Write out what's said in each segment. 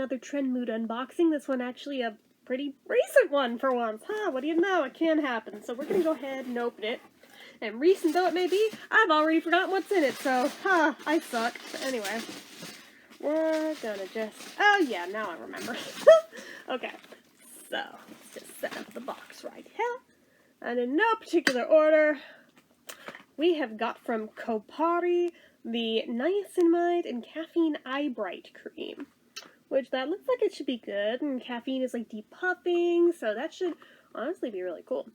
another Trendmood unboxing. This one actually a pretty recent one for once. Huh, what do you know? It can happen. So we're going to go ahead and open it. And recent though it may be, I've already forgotten what's in it, so, I suck. But anyway, we're gonna just, oh yeah, now I remember. Okay, so, let's just set up the box right here. And in no particular order, we have got from Kopari the niacinamide and caffeine eye bright cream, which that looks like it should be good, and caffeine is like depuffing, so that should honestly be really cool.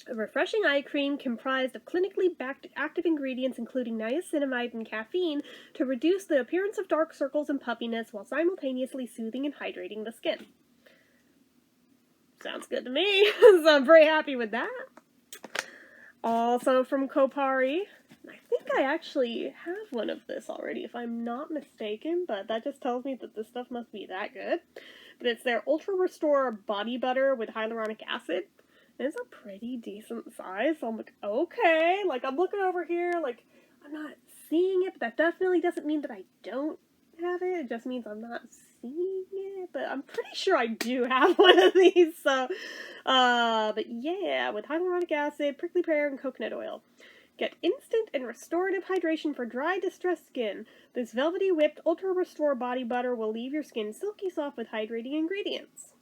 A refreshing eye cream comprised of clinically backed active ingredients including niacinamide and caffeine to reduce the appearance of dark circles and puffiness while simultaneously soothing and hydrating the skin. Sounds good to me, so I'm pretty happy with that. Also from Kopari, I think I actually have one of this already if I'm not mistaken, but that just tells me that this stuff must be that good. But it's their Ultra Restore Body Butter with hyaluronic acid. It's a pretty decent size, so I'm like, okay, like, I'm looking over here, like, I'm not seeing it, but that definitely doesn't mean that I don't have it, it just means I'm not seeing it, but I'm pretty sure I do have one of these, so, but yeah, with hyaluronic acid, prickly pear, and coconut oil. Get instant and restorative hydration for dry, distressed skin. This velvety whipped Ultra Restore Body Butter will leave your skin silky soft with hydrating ingredients.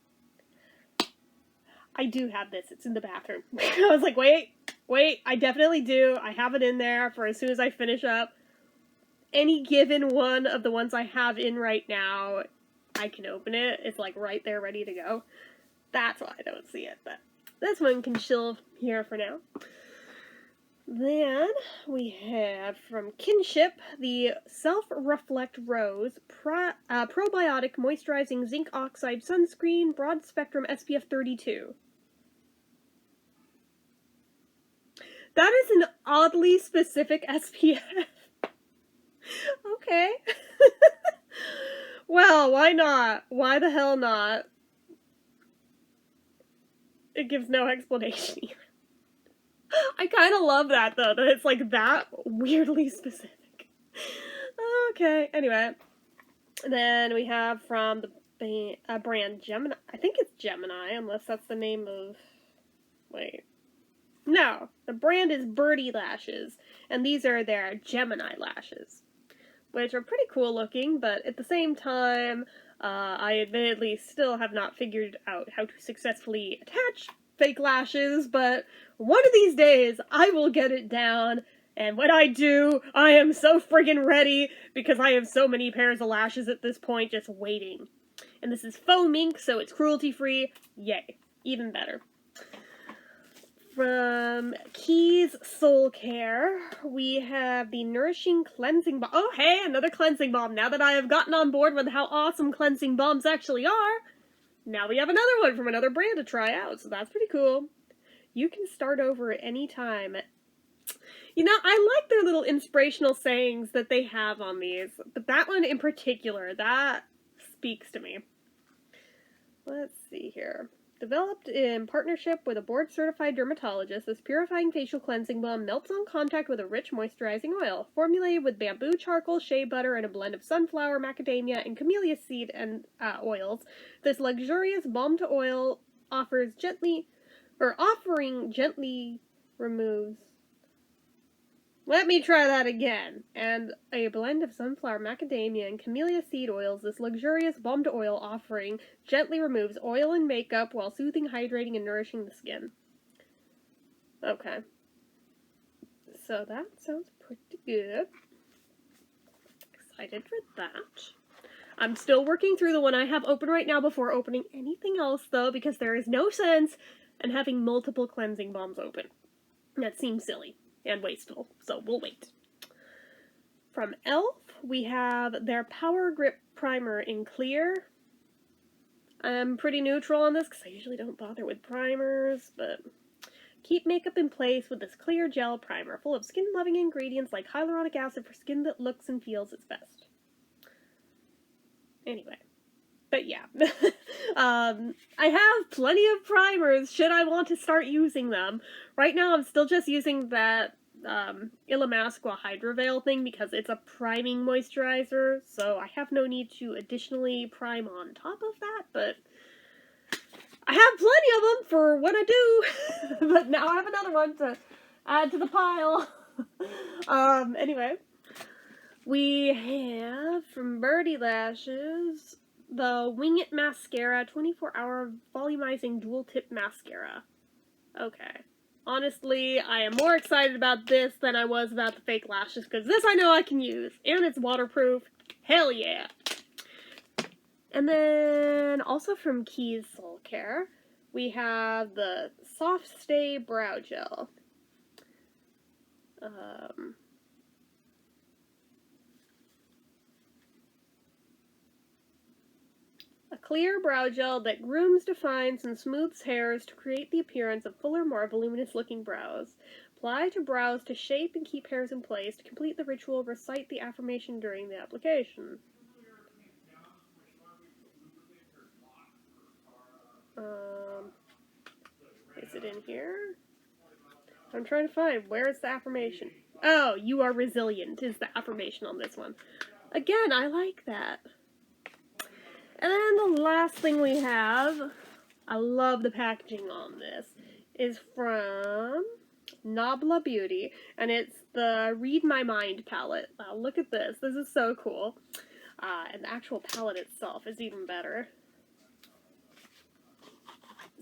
I do have this. It's in the bathroom. I was like, wait, I definitely do. I have it in there for as soon as I finish up. Any given one of the ones I have in right now, I can open it. It's like right there ready to go. That's why I don't see it, but this one can chill here for now. Then we have from Kinship the Self-Reflect Rose Probiotic Moisturizing Zinc Oxide Sunscreen Broad Spectrum SPF 32. That is an oddly specific SPF. Okay. Well, why not? Why the hell not? It gives no explanation either. I kind of love that, though, that it's, like, that weirdly specific. Okay, anyway. Then we have from the brand Gemini. I think it's Gemini, unless that's the name of... Wait. No, the brand is Birdie Lashes, and these are their Gemini lashes, which are pretty cool looking, but at the same time, I admittedly still have not figured out how to successfully attach fake lashes, but one of these days, I will get it down, and when I do, I am so friggin' ready, because I have so many pairs of lashes at this point just waiting. And this is faux mink, so it's cruelty-free. Yay. Even better. From Keys Soul Care, we have the Nourishing Cleansing Balm. Oh, hey, another cleansing balm. Now that I have gotten on board with how awesome cleansing balms actually are, now we have another one from another brand to try out, so that's pretty cool. You can start over at any time. You know, I like their little inspirational sayings that they have on these, but that one in particular, that speaks to me. Let's see here. Developed in partnership with a board-certified dermatologist, this purifying facial cleansing balm melts on contact with a rich moisturizing oil. Formulated with bamboo charcoal, shea butter, and a blend of sunflower, macadamia, and camellia seed and oils, this luxurious balm-to-oil offering gently removes... Let me try that again. And a blend of sunflower, macadamia, and camellia seed oils, this luxurious balm-to-oil offering gently removes oil and makeup while soothing, hydrating, and nourishing the skin. Okay. So that sounds pretty good. Excited for that. I'm still working through the one I have open right now before opening anything else, though, because there is no sense in having multiple cleansing balms open. That seems silly and wasteful, so we'll wait. From e.l.f., we have their Power Grip Primer in clear. I'm pretty neutral on this because I usually don't bother with primers, but keep makeup in place with this clear gel primer full of skin-loving ingredients like hyaluronic acid for skin that looks and feels its best. Anyway. But yeah, I have plenty of primers should I want to start using them. Right now I'm still just using that Illamasqua Hydra Veil thing because it's a priming moisturizer, so I have no need to additionally prime on top of that, but I have plenty of them for when I do, but now I have another one to add to the pile. Anyway, we have from Birdie Lashes the Wing It Mascara 24-hour volumizing dual tip mascara. Okay. Honestly, I am more excited about this than I was about the fake lashes, because this I know I can use, and it's waterproof. Hell yeah! And then, also from Keys Soul Care, we have the Soft Stay Brow Gel. A clear brow gel that grooms, defines, and smooths hairs to create the appearance of fuller, more voluminous-looking brows. Apply to brows to shape and keep hairs in place. To complete the ritual, recite the affirmation during the application. Is it in here? I'm trying to find, where is the affirmation? Oh, you are resilient is the affirmation on this one. Again, I like that. And then the last thing we have, I love the packaging on this, is from Nabla Beauty, and it's the Read My Mind palette. Wow, look at this. This is so cool. And the actual palette itself is even better.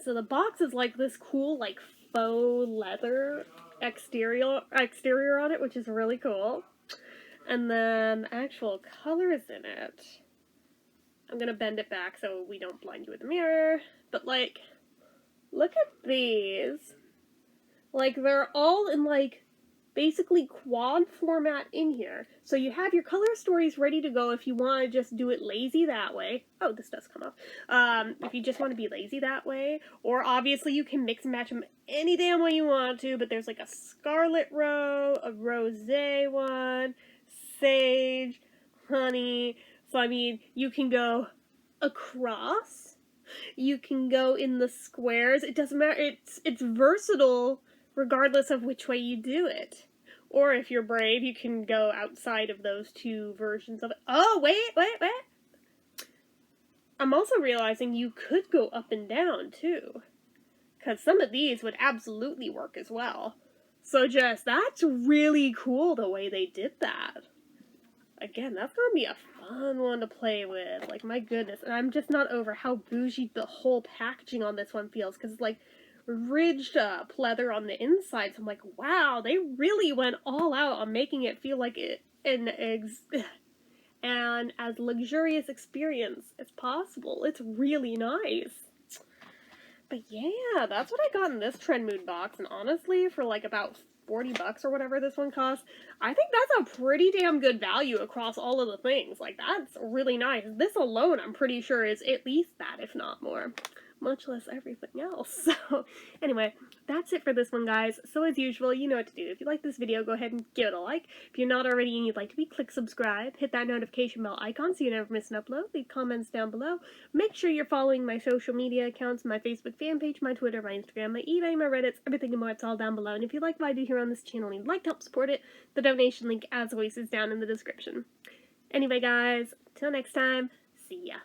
So the box is like this cool, like, faux leather exterior on it, which is really cool. And then actual colors in it. I'm gonna bend it back so we don't blind you with the mirror. But, like, look at these. Like, they're all in, like, basically quad format in here. So you have your color stories ready to go if you want to just do it lazy that way. Oh, this does come off. If you just want to be lazy that way. Or obviously you can mix and match them any damn way you want to, but there's like a scarlet row, a rosé one, sage, honey. So I mean, you can go across. You can go in the squares. It doesn't matter. It's versatile regardless of which way you do it. Or if you're brave, you can go outside of those two versions of it. Oh, wait. I'm also realizing you could go up and down, too. Because some of these would absolutely work as well. So that's really cool the way they did that. Again, that's gonna be a fun one to play with. Like, my goodness. And I'm just not over how bougie the whole packaging on this one feels. Because it's like ridged pleather on the inside. So I'm like, wow, they really went all out on making it feel like an as luxurious experience as possible. It's really nice. But yeah, that's what I got in this Trendmood box. And honestly, for like about $40 or whatever this one costs, I think that's a pretty damn good value across all of the things. Like, that's really nice. This alone, I'm pretty sure, is at least that, if not more. Much less everything else. So, anyway, that's it for this one, guys. So, as usual, you know what to do. If you like this video, go ahead and give it a like. If you're not already and you'd like to be, click subscribe. Hit that notification bell icon so you never miss an upload. Leave comments down below. Make sure you're following my social media accounts, my Facebook fan page, my Twitter, my Instagram, my eBay, my Reddits, everything and more. It's all down below. And if you like what I do here on this channel and you'd like to help support it, the donation link, as always, is down in the description. Anyway, guys, till next time, see ya.